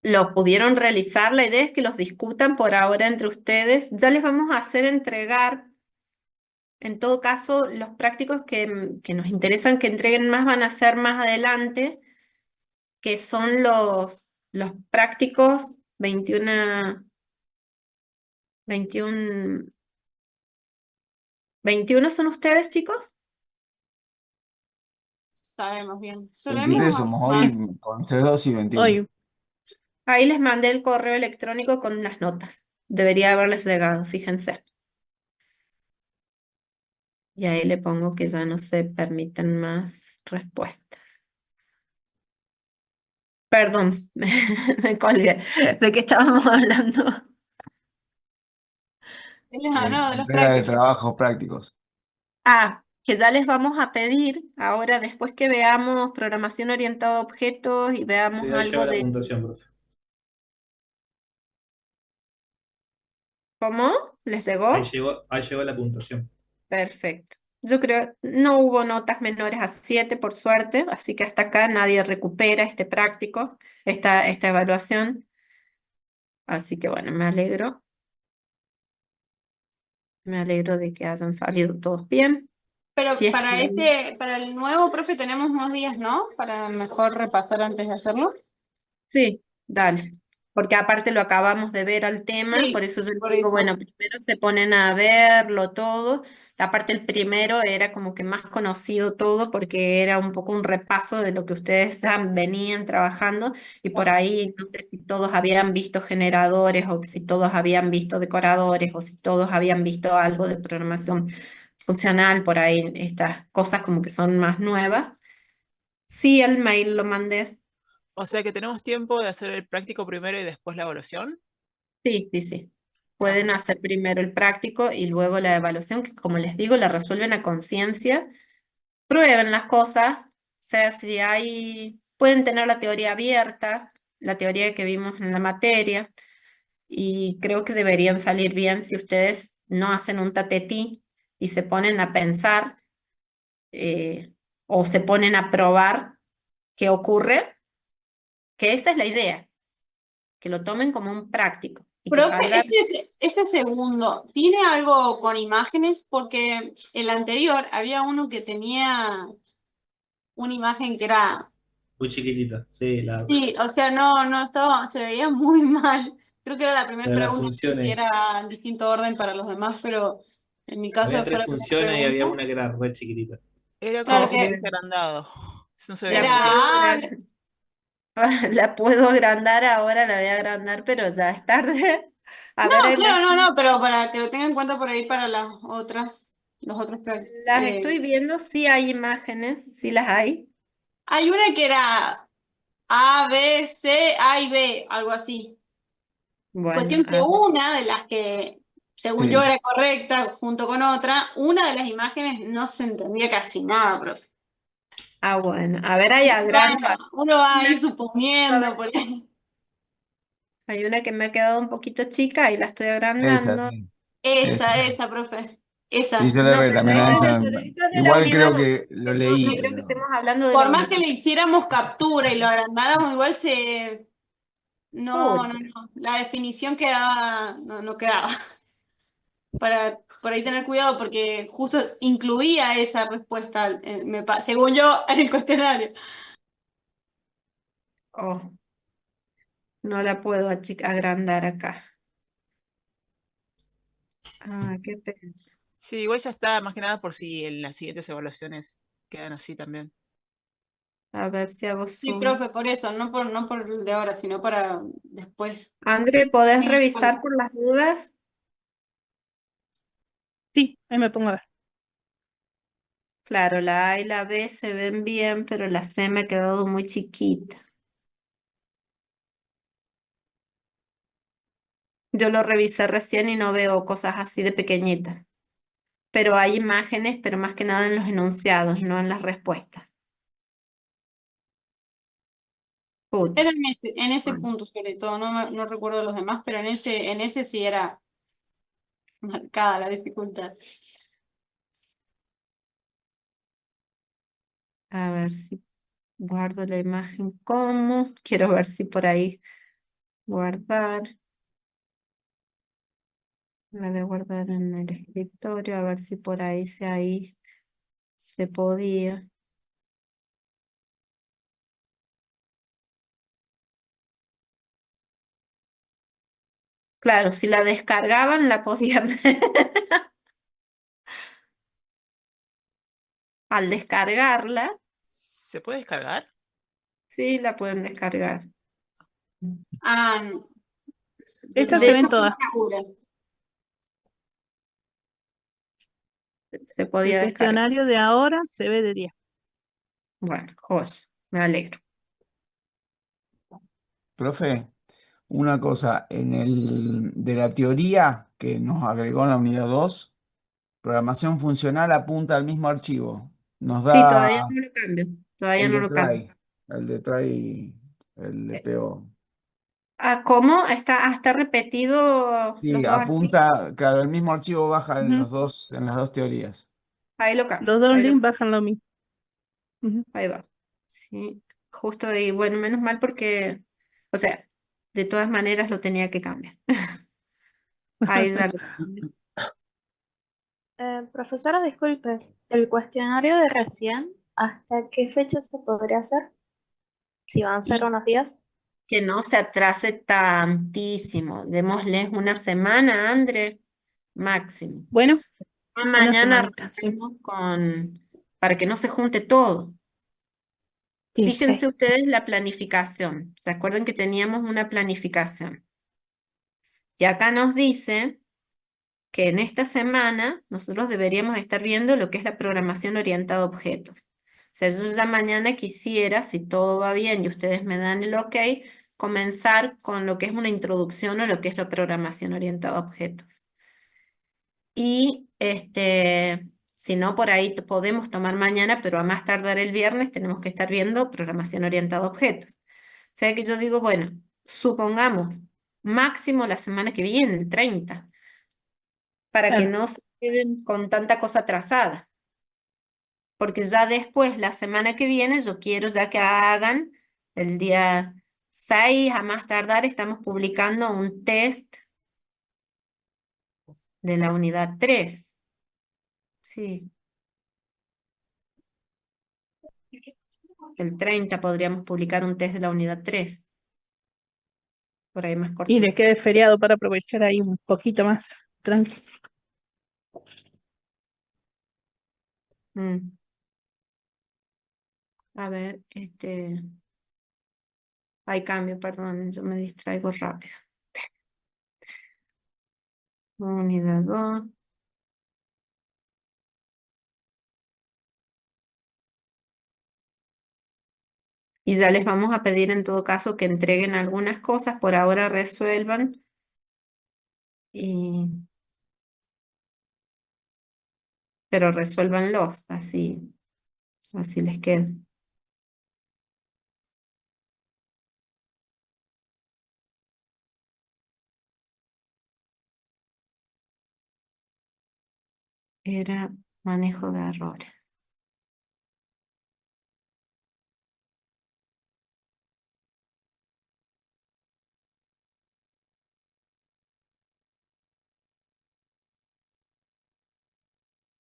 Lo pudieron realizar, la idea es que los discutan por ahora entre ustedes. Ya les vamos a hacer entregar, en todo caso, los prácticos que nos interesan que entreguen más van a ser más adelante, que son los prácticos 21, 21, 21 son ustedes, chicos. sabemos bien. 23 Solemos somos más. hoy, con ustedes 2 y 21. Hoy, Ahí les mandé el correo electrónico con las notas. Debería haberles llegado, fíjense. Y ahí le pongo que ya no se permiten más respuestas. Perdón, me colgué. ¿De qué estábamos hablando? Él les hablaba de los Entrega de prácticos. trabajos prácticos. Ah, que ya les vamos a pedir ahora, después que veamos programación orientada a objetos y veamos Sí, ahí llegó algo la de... puntuación, profe. ¿Cómo? ¿Les Ahí llegó? llegó, ahí llegó la puntuación. Perfecto. Yo creo, no hubo notas menores a 7 por suerte, así que hasta acá nadie recupera este práctico, esta evaluación. Así que bueno, me alegro de que hayan salido todos bien. Pero Si es que para el nuevo profe tenemos unos días, ¿no? Para mejor repasar antes de hacerlo. sí, dale. Porque aparte lo acabamos de ver al tema, por Sí, eso yo les por digo, eso. bueno, primero se ponen a verlo todo. Aparte el primero era como que más conocido todo porque era un poco un repaso de lo que ustedes ya venían trabajando y por ahí no sé si todos habían visto generadores o si todos habían visto decoradores o si todos habían visto algo de programación funcional, por ahí estas cosas como que son más nuevas. Sí, el mail lo mandé. o sea que tenemos tiempo de hacer el práctico primero y después la evaluación. Sí, sí, sí. Ah, Pueden hacer primero el práctico y luego la evaluación, que como les digo, la resuelven a conciencia. Prueben las cosas, o sea, si hay, pueden tener la teoría abierta, la teoría que vimos en la materia, y creo que deberían salir bien si ustedes no hacen un tatetí y se ponen a pensar o se ponen a probar qué ocurre Que esa es la idea, que lo tomen como un práctico y que Profe, salga. este segundo, ¿tiene algo con imágenes? Porque el anterior había uno que tenía una imagen que era, Muy chiquitita. Sí, sí, o sea, no estaba, se veía muy mal. Creo que era la primera de las pregunta, no sé si funciones. era en distinto orden para los demás, pero en mi caso Había fue 3 la primera funciones y había pregunta. una que era re chiquitita. Era como Claro si Oh, lo que hubiese agrandado. Eso no se veía la muy era, bien. puedo la puedo agrandar ahora, la voy a agrandar, pero ya es tarde. A ver, ahí claro, no, pero para que lo tengan en cuenta por ahí para las otras, los otros prácticos. las estoy viendo, sí hay imágenes, sí las hay. Hay una que era A, B, C, A y B, algo así. Bueno, Cuestión que a ver. una de las que, según yo, Sí. era correcta, junto con otra, una de las imágenes no se entendía casi nada, profe. Ah, bueno, a ver, ahí agrando. Bueno, uno va a ir A ver, suponiendo por ahí. hay una que me ha quedado un poquito chica y la estoy Esa, agrandando. sí. Esa, Esa. esa, profe. Sí, Esa. yo le No, erré pero también a esto esa. esto es de la Igual unidad creo 2. que lo leí, No creo que pero. estemos hablando de la Por más unidad. que le hiciéramos captura y lo agrandáramos, igual se... Pucha. No. La definición quedaba... No quedaba. Para por ahí tener cuidado porque justo incluía esa respuesta, según yo, en el cuestionario. Oh, no la puedo agrandar acá. Ah, qué pena. Sí, igual ya está, más que nada por si en las siguientes evaluaciones quedan así también. A ver si hago Sí, zoom. profe, por eso, no por el de ahora, sino para después. André, ¿podés Sí, revisar por las dudas? Sí, ahí me pongo a ver. Claro, la A y la B se ven bien, pero la C me ha quedado muy chiquita. Yo lo revisé recién y no veo cosas así de pequeñitas. Pero hay imágenes, pero más que nada en los enunciados, no en las respuestas. Pucha. era en ese Bueno, punto sobre todo, no recuerdo los demás, pero en ese sí era marcada la dificultad. a ver si guardo la imagen como. Quiero ver si por ahí guardar. La voy a guardar en el escritorio, a ver si por ahí se podía. Claro, si la descargaban, la podían ver. Al descargarla, ¿Se puede descargar? sí la pueden descargar. Ah, no, Estas De se no hecho, ven estoy todas. segura. se El podía descargar. cuestionario de ahora se ve de 10. Bueno, Jos, me alegro. Profe, una cosa, en el de la teoría que nos agregó en la unidad 2, programación funcional apunta al mismo archivo. Nos Sí, da todavía no lo cambio. Todavía el no de lo cambio. try, el de try, el de Eh, PO. ¿Cómo? ¿Está repetido los Sí, dos archivos? apunta, claro, el mismo archivo baja en Ujú. los dos, en las dos teorías. Ahí lo cambio. Los dos links bajan lo mismo. Ujú. Ahí va. Sí, justo ahí. Bueno, menos mal porque, o sea, de todas maneras lo tenía que cambiar. Ahí ya lo cambio. Profesora, disculpe, el cuestionario de recién, ¿hasta qué fecha se podría hacer? Si van a ser Y unos días. que no se atrase tantísimo. Démosles una semana, André, máximo. Bueno, una Mañana semanita, sí. arrancamos para que no se junte todo. Sí. Fíjense ustedes la planificación. ¿Se acuerdan que teníamos una planificación? Y acá nos dice que en esta semana nosotros deberíamos estar viendo lo que es la programación orientada a objetos. O sea, yo ya mañana quisiera, si todo va bien y ustedes me dan el ok, comenzar con lo que es una introducción a lo que es la programación orientada a objetos. Y si no, por ahí podemos tomar mañana, pero a más tardar el viernes tenemos que estar viendo programación orientada a objetos. O sea que yo digo, bueno, supongamos máximo la semana que viene, el 30, para que Claro. no se queden con tanta cosa atrasada. Porque ya después, la semana que viene, yo quiero ya que hagan el día 6 a más tardar estamos publicando un test de la unidad 3. Sí, el 30 podríamos publicar un test de la unidad 3, por ahí más Y cortito. le queda feriado para aprovechar ahí un poquito más. Tranqui. Mm. A ver, hay cambio, perdón, yo me distraigo rápido. Unidad 2. Y ya les vamos a pedir en todo caso que entreguen algunas cosas, por ahora resuelvan y pero resuélvanlos, así les queda. Era manejo de errores.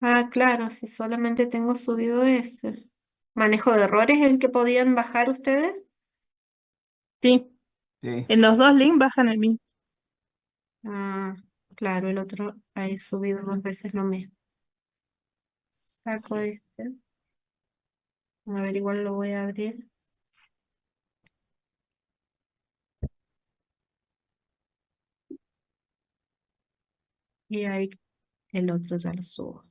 Ah, claro, si solamente tengo subido ese. Manejo de errores, ¿el que podían bajar ustedes? Sí, Sí. en los dos links bajan el mismo. Ah, claro, el otro he subido 2 veces lo mismo. Saco este. A ver, igual lo voy a abrir. Y ahí el otro ya lo subo.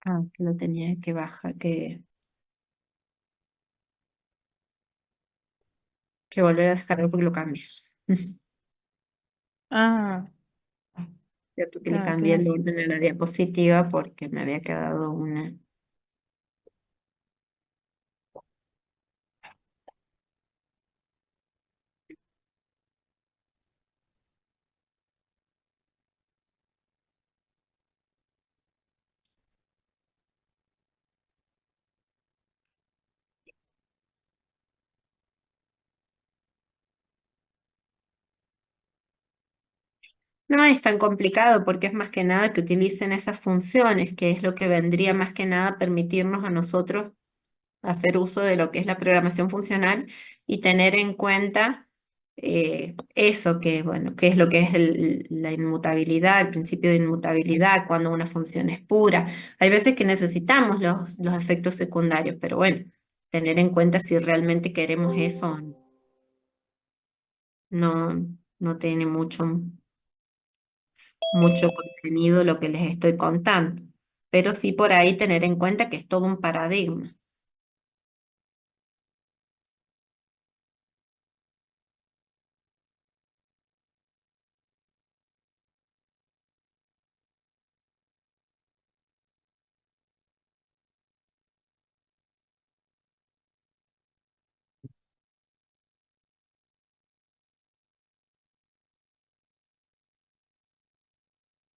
Ah, que lo tenía que bajar, que volver a descargar porque lo cambié. Ah, Cierto que le claro, cambié claro. el orden a la diapositiva porque me había quedado una. No es tan complicado porque es más que nada que utilicen esas funciones, que es lo que vendría más que nada a permitirnos a nosotros hacer uso de lo que es la programación funcional y tener en cuenta eso que, bueno, que es lo que es la inmutabilidad, el principio de inmutabilidad, cuando una función es pura. Hay veces que necesitamos los efectos secundarios, pero bueno, tener en cuenta si realmente queremos eso o no. No, no tiene mucho contenido lo que les estoy contando, pero sí por ahí tener en cuenta que es todo un paradigma.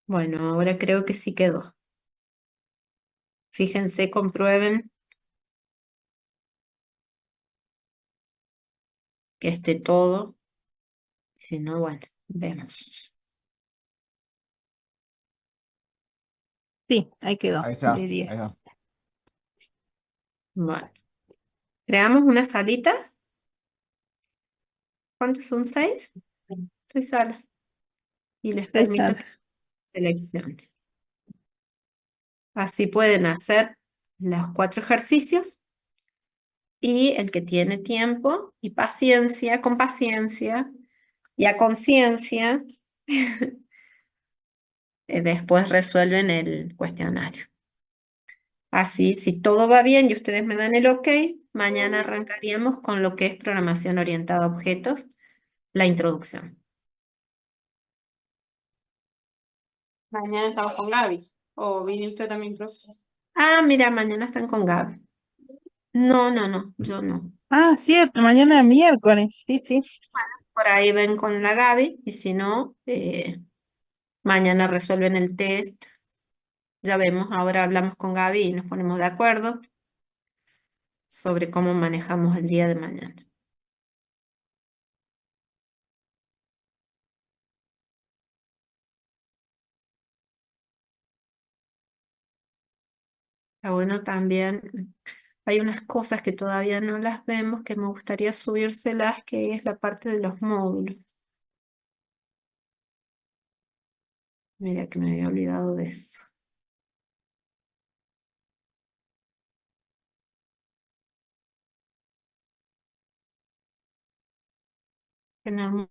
Bueno, ahora creo que sí quedó. Fíjense, comprueben que esté todo. Si no, bueno, vemos. Sí, ahí quedó, Ahí está. de Ahí 10. está. Bueno, creamos unas salitas. ¿Cuántas son? ¿6? 6 salas. Y les Seis permito que salas. seleccionen. Así pueden hacer los 4 ejercicios. Y el que tiene tiempo y paciencia, con paciencia y a conciencia, después resuelven el cuestionario. Así, si todo va bien y ustedes me dan el ok, mañana arrancaríamos con lo que es programación orientada a objetos, la introducción. Mañana estamos con Gaby. O viene usted también, profe. Ah, mira, mañana están con Gaby. No, no, no, yo no. Ah, cierto, mañana es miércoles. Sí, sí. Por ahí ven con la Gaby y si no, mañana resuelven el test. Ya vemos, ahora hablamos con Gaby y nos ponemos de acuerdo sobre cómo manejamos el día de mañana. Está bueno también. Hay unas cosas que todavía no las vemos que me gustaría subírselas, que es la parte de los módulos. Mira que me había olvidado de eso. En el